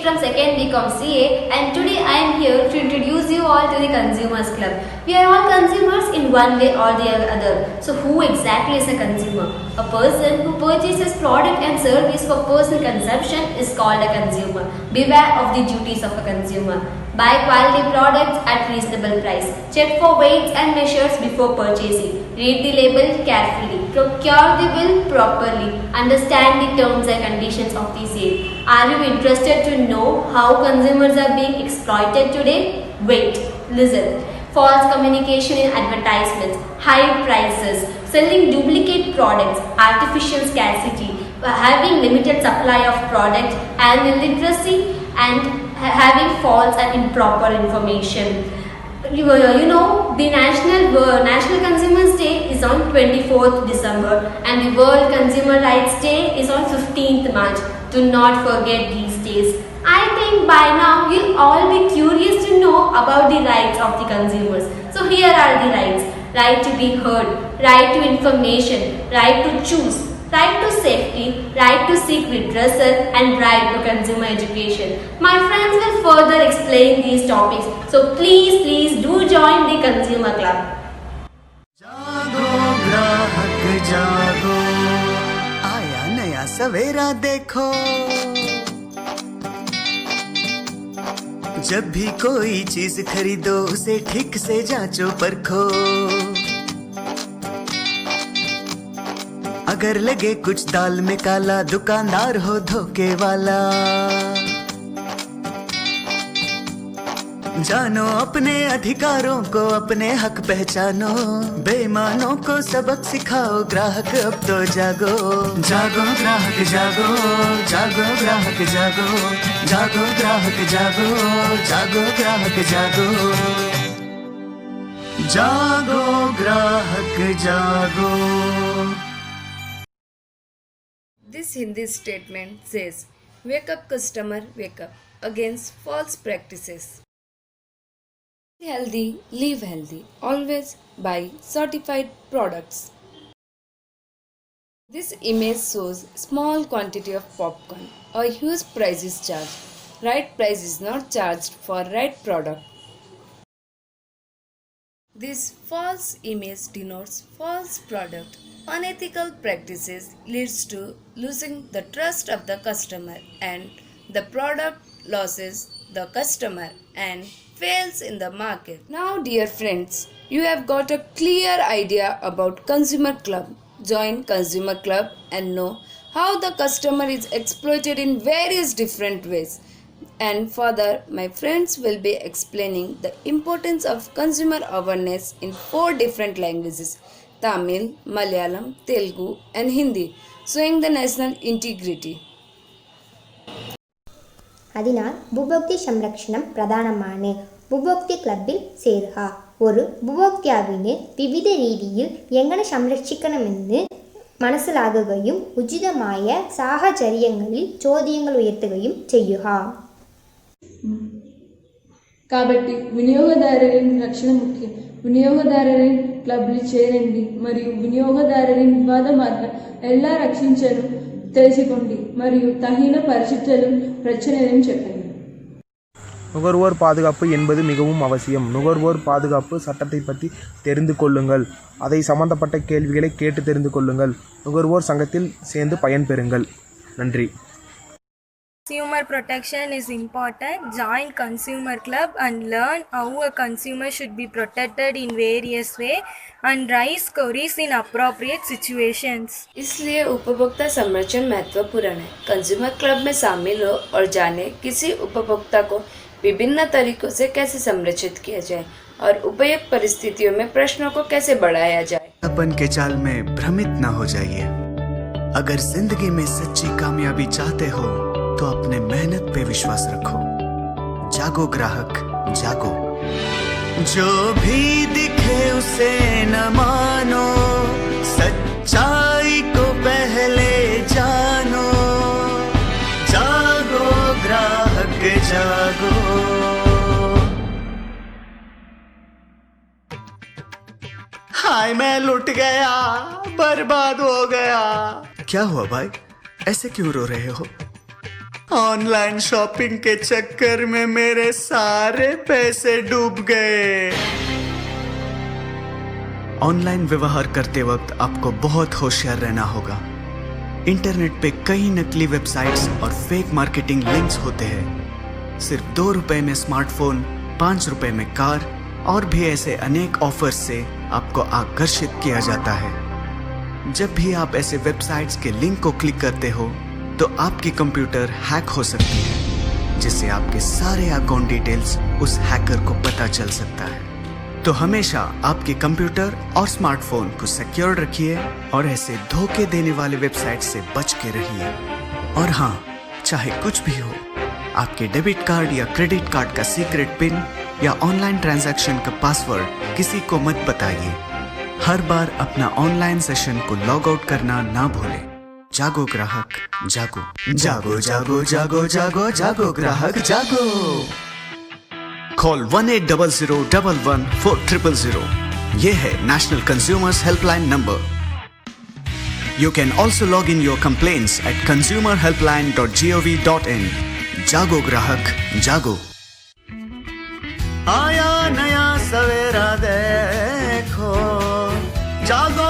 from 2nd BCom CA, and today I am here to introduce you all to the Consumers Club. We are all consumers in one way or the other. So who exactly is a consumer? A person who purchases product and service for personal consumption is called a consumer. Beware of the duties of a consumer. Buy quality products at reasonable price. Check for weights and measures before purchasing. Read the label carefully. Procure the bill properly. Understand the terms and conditions of the sale. Are you interested to know how consumers are being exploited today? Wait, listen. False communication in advertisements, high prices, selling duplicate products, artificial scarcity, having limited supply of product, and illiteracy, and having false and improper information. You know, the National Consumers Day is on 24th December and the World Consumer Rights Day is on 15th March. Do not forget these days. I think by now you'll all be curious to know about the rights of the consumers. So here are the rights. Right to be heard, right to information, right to choose, right to safety, right to seek redressal, and right to consumer education. My friends will further explain these topics. So please do join the Consumer Club. जागो ग्राहक जागो, आया नया सवेरा देखो। जब भी कोई चीज खरीदो उसे ठीक से जांचो परखो। अगर लगे कुछ दाल में काला दुकानदार हो धोखे वाला। जानो अपने अधिकारों को, अपने हक पहचानो, बेईमानों को सबक सिखाओ, ग्राहक अब तो जागो। जागो ग्राहक जागो, जागो ग्राहक जागो, जागो ग्राहक जागो, जागो ग्राहक जागो, जागो ग्राहक जागो। This Hindi statement says, "Wake up customer, wake up against false practices." Healthy, live healthy. Always buy certified products. This image shows small quantity of popcorn. A huge price is charged. Right price is not charged for right product. This false image denotes false product. Unethical practices leads to losing the trust of the customer, and the product loses the customer and fails in the market. Now dear friends, you have got a clear idea about Consumer Club. Join Consumer Club and know how the customer is exploited in various different ways. And further, my friends will be explaining the importance of consumer awareness in 4 different languages: Tamil, Malayalam, Telugu and Hindi, showing the national integrity. അതിനാൽ ഉപഭോക്തൃ സംരക്ഷണം പ്രധാനമാണ്. ഉപഭോക്തൃ ക്ലബിൽ ചേരുക. ഒരു ഉപഭോക്താവിനെ വിവിധ രീതിയിൽ എങ്ങനെ സംരക്ഷിക്കണമെന്ന് മനസ്സിലാക്കുകയും ഉചിതമായ സാഹചര്യങ്ങളിൽ ചോദ്യങ്ങൾ ഉയർത്തുകയും ചെയ്യുക. కాబట్టి వినియోగదారుని రక్షణ ముఖ్యం. వినియోగదారుని క్లబ్లు చేరండి మరియు వినియోగదారుని వివాద మార్గం ఎలా రక్షించను తెలుసుకోండి మరియు தகின பரிசுத்தலும் பிரச்சனையும் చెప్పండి. நுகர்வோர் பாதுகாப்பு என்பது மிகவும் அவசியம். நுகர்வோர் பாதுகாப்பு சட்டத்தை பற்றி தெரிந்து கொள்ளுங்கள். அதை சம்பந்தப்பட்ட கேள்விகளை கேட்டு தெரிந்து கொள்ளுங்கள். நுகர்வோர் சங்கத்தில் சேர்ந்து பயன்பெறுங்கள். நன்றி. Consumer protection is important. Join Consumer Club and learn how a consumer should be protected in various ways and raise queries in appropriate situations. इसलिए उपभोक्ता संरक्षण महत्वपूर्ण है. कंज्यूमर क्लब में शामिल हो और जाने किसी उपभोक्ता को विभिन्न तरीकों से कैसे संरक्षित किया जाए और उपयुक्त परिस्थितियों में प्रश्नों को कैसे बढ़ाया जाए. अपन के चाल में भ्रमित न हो जाइए. अगर जिंदगी में सच्ची कामयाबी चाहते हो तो अपने मेहनत पे विश्वास रखो. जागो ग्राहक जागो. जो भी दिखे उसे न मानो, सच्चाई को पहले जानो. जागो ग्राहक जागो. हाय मैं लुट गया, बर्बाद हो गया. क्या हुआ भाई, ऐसे क्यों रो रहे हो? ऑनलाइन शॉपिंग के चक्कर में मेरे सारे पैसे डूब गए। ऑनलाइन व्यवहार करते वक्त आपको बहुत होशियार रहना होगा। इंटरनेट पे कई नकली वेबसाइट्स और फेक मार्केटिंग लिंक्स होते हैं। सिर्फ 2 रुपए में स्मार्टफोन, 5 रुपए में कार और भी ऐसे अनेक ऑफर्स से आपको आकर्षित किया जाता है। जब भी आप ऐसे वेबसाइट्स के लिंक को क्लिक करते हो तो आपकी कंप्यूटर हैक हो सकती है, जिससे आपके सारे अकाउंट डिटेल्स उस हैकर को पता चल सकता है। तो हमेशा आपके कंप्यूटर और स्मार्टफोन को सिक्योर रखिए और ऐसे धोखे देने वाले वेबसाइट से बच के रहिए। और हाँ, चाहे कुछ भी हो, आपके डेबिट कार्ड या क्रेडिट कार्ड का सीक्रेट पिन या ऑनलाइन ट्रांजैक्शन का पासवर्ड किसी को मत बताइए। हर बार अपना ऑनलाइन सेशन को लॉग आउट करना ना भूलें। जागो ग्राहक जागो, जागो जागो जागो जागो जागो ग्राहक जागो। कॉल 1800111400। ये है national consumers helpline number. You can also log in your complaints at consumerhelpline.gov.in. जागो ग्राहक जागो। आया नया सवेरा देखो, जागो